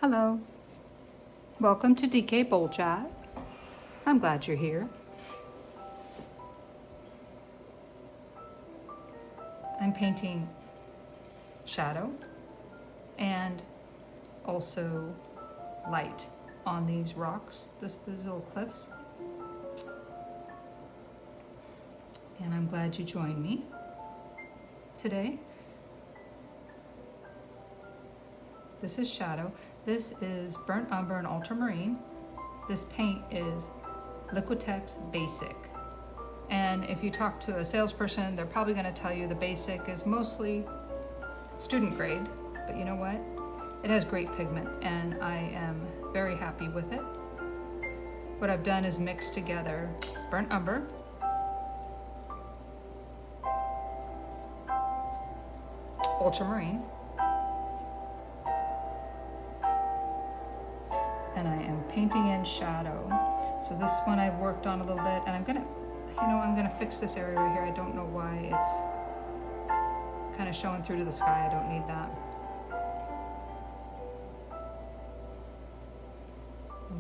Hello, welcome to DK Bowl Chat. I'm glad you're here. I'm painting shadow and also light on these rocks, these little cliffs. And I'm glad you joined me today. This is shadow. This is burnt umber and ultramarine. This paint is Liquitex Basic. And if you talk to a salesperson, they're probably going to tell you the basic is mostly student grade, but you know what? It has great pigment and I am very happy with it. What I've done is mix together burnt umber, ultramarine, and I am painting in shadow. So this one I've worked on a little bit, and I'm gonna fix this area right here. I don't know why it's kind of showing through to the sky. I don't need that.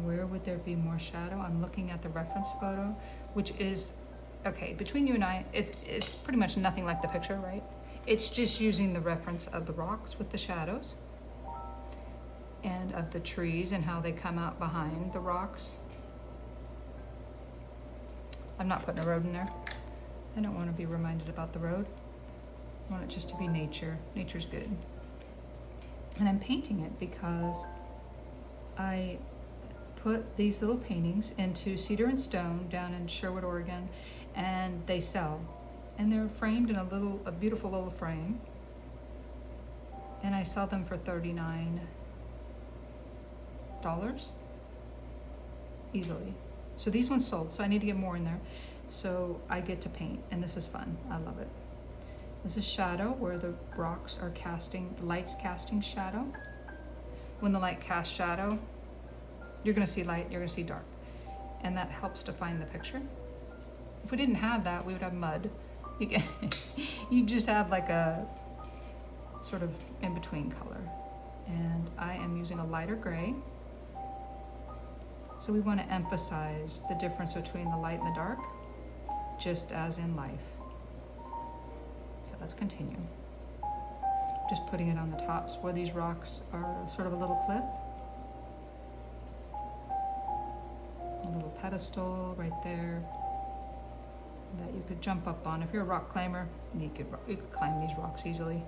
Where would there be more shadow? I'm looking at the reference photo, which is, okay, between you and I, it's pretty much nothing like the picture, right? It's just using the reference of the rocks with the shadows and of the trees and how they come out behind the rocks. I'm not putting a road in there. I don't want to be reminded about the road. I want it just to be nature. Nature's good. And I'm painting it because I put these little paintings into Cedar and Stone down in Sherwood, Oregon, and they sell. And they're framed in a beautiful little frame. And I sell them for $39 easily. So these ones sold, so I need to get more in there. So I get to paint, and this is fun. I love it. This is shadow, where the rocks are casting, the light's casting shadow. When the light casts shadow, you're gonna see light, you're gonna see dark. And that helps define the picture. If we didn't have that, we would have mud. You just have like a sort of in-between color. And I am using a lighter gray. So we want to emphasize the difference between the light and the dark, just as in life. Okay, let's continue. Just putting it on the tops where these rocks are sort of a little cliff. A little pedestal right there that you could jump up on. If you're a rock climber, you could climb these rocks easily.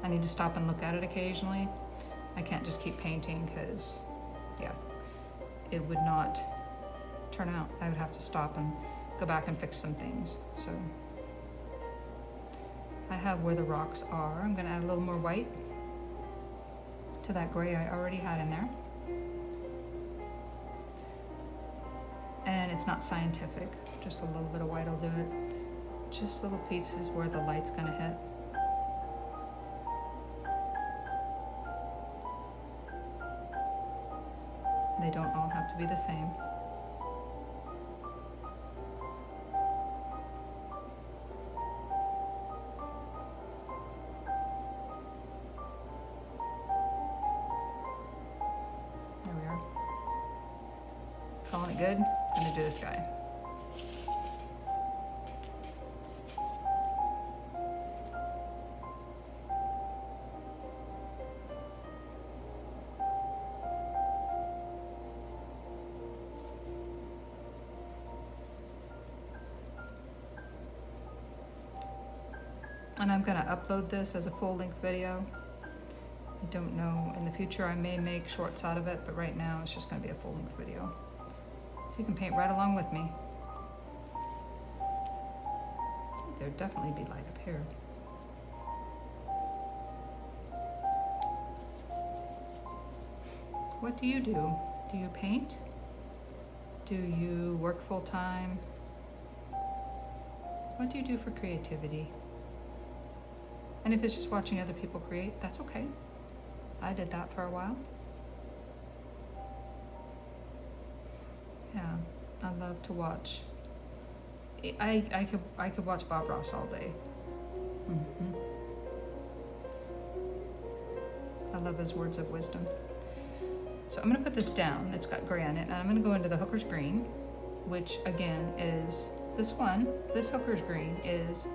I need to stop and look at it occasionally. I can't just keep painting because, yeah, it would not turn out. I would have to stop and go back and fix some things. So I have where the rocks are. I'm gonna add a little more white to that gray I already had in there. And it's not scientific, just a little bit of white will do it. Just little pieces where the light's gonna hit. They don't all have to be the same. There we are. Calling it good. I'm gonna do this guy. And I'm gonna upload this as a full-length video. I don't know, in the future I may make shorts out of it, but right now it's just gonna be a full-length video. So you can paint right along with me. There'd definitely be light up here. What do you do? Do you paint? Do you work full-time? What do you do for creativity? And if it's just watching other people create, that's okay. I did that for a while. Yeah, I love to watch. I could watch Bob Ross all day. Mm-hmm. I love his words of wisdom. So I'm gonna put this down. It's got gray on it, and I'm gonna go into the Hooker's Green, which again is this one. This Hooker's Green is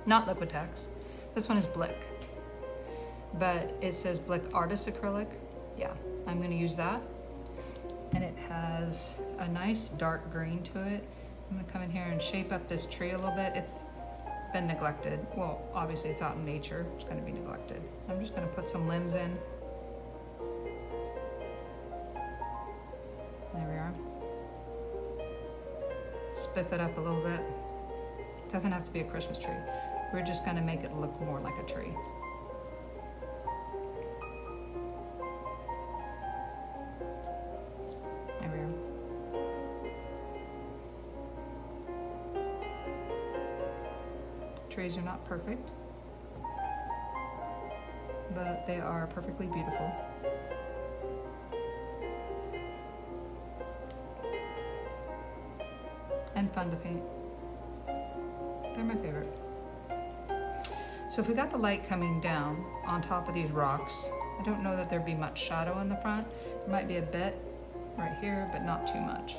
not Liquitex. This one is Blick, but it says Blick Artist Acrylic. Yeah, I'm gonna use that. And it has a nice dark green to it. I'm gonna come in here and shape up this tree a little bit. It's been neglected. Well, obviously it's out in nature. It's gonna be neglected. I'm just gonna put some limbs in. There we are. Spiff it up a little bit. It doesn't have to be a Christmas tree. We're just gonna make it look more like a tree. There we are. Trees are not perfect, but they are perfectly beautiful. And fun to paint. They're my favorite. So if we got the light coming down on top of these rocks, I don't know that there'd be much shadow in the front. There might be a bit right here, but not too much.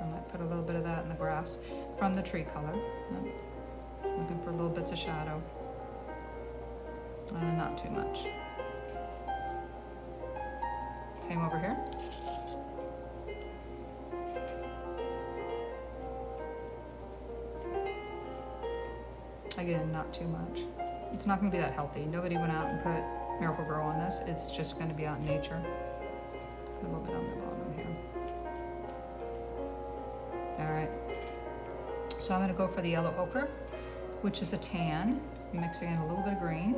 I might put a little bit of that in the grass from the tree color. I'm looking for little bits of shadow. Not too much. Same over here. Again, not too much. It's not going to be that healthy. Nobody went out and put Miracle Grow on this. It's just going to be out in nature. Put a little bit on the bottom here. All right. So I'm going to go for the yellow ochre, which is a tan. I'm mixing in a little bit of green.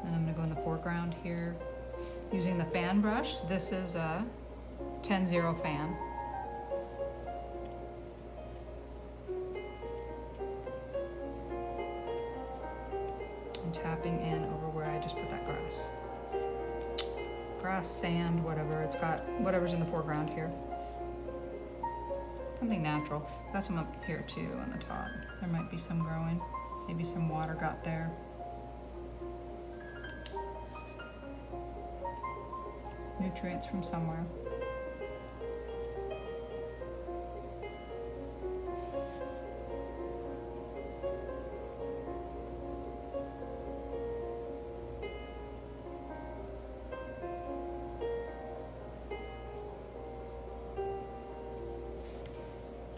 And I'm going to go in the foreground here using the fan brush. This is a 10-0 fan. Tapping in over where I just put that grass. Grass, sand, whatever. It's got whatever's in the foreground here. Something natural. Got some up here too on the top. There might be some growing. Maybe some water got there. Nutrients from somewhere.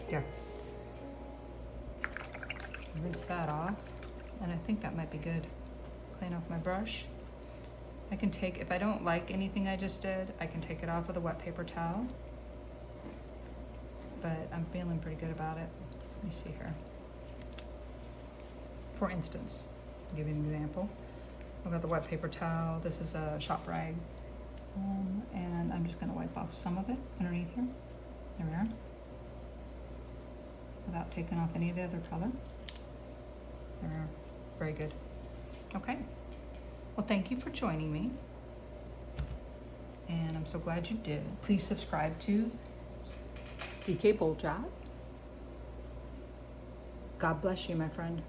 Yeah. Rinse that off, and I think that might be good. Clean off my brush. I can take, if I don't like anything I just did, I can take it off with a wet paper towel. But I'm feeling pretty good about it. Let me see here. For instance, I'll give you an example. I've got the wet paper towel. This is a shop rag. And I'm just gonna wipe off some of it underneath here. There we are. Without taking off any of the other color. There we are. Very good. Okay. Well, thank you for joining me. And I'm so glad you did. Please subscribe to DK Bowl Job. God bless you, my friend.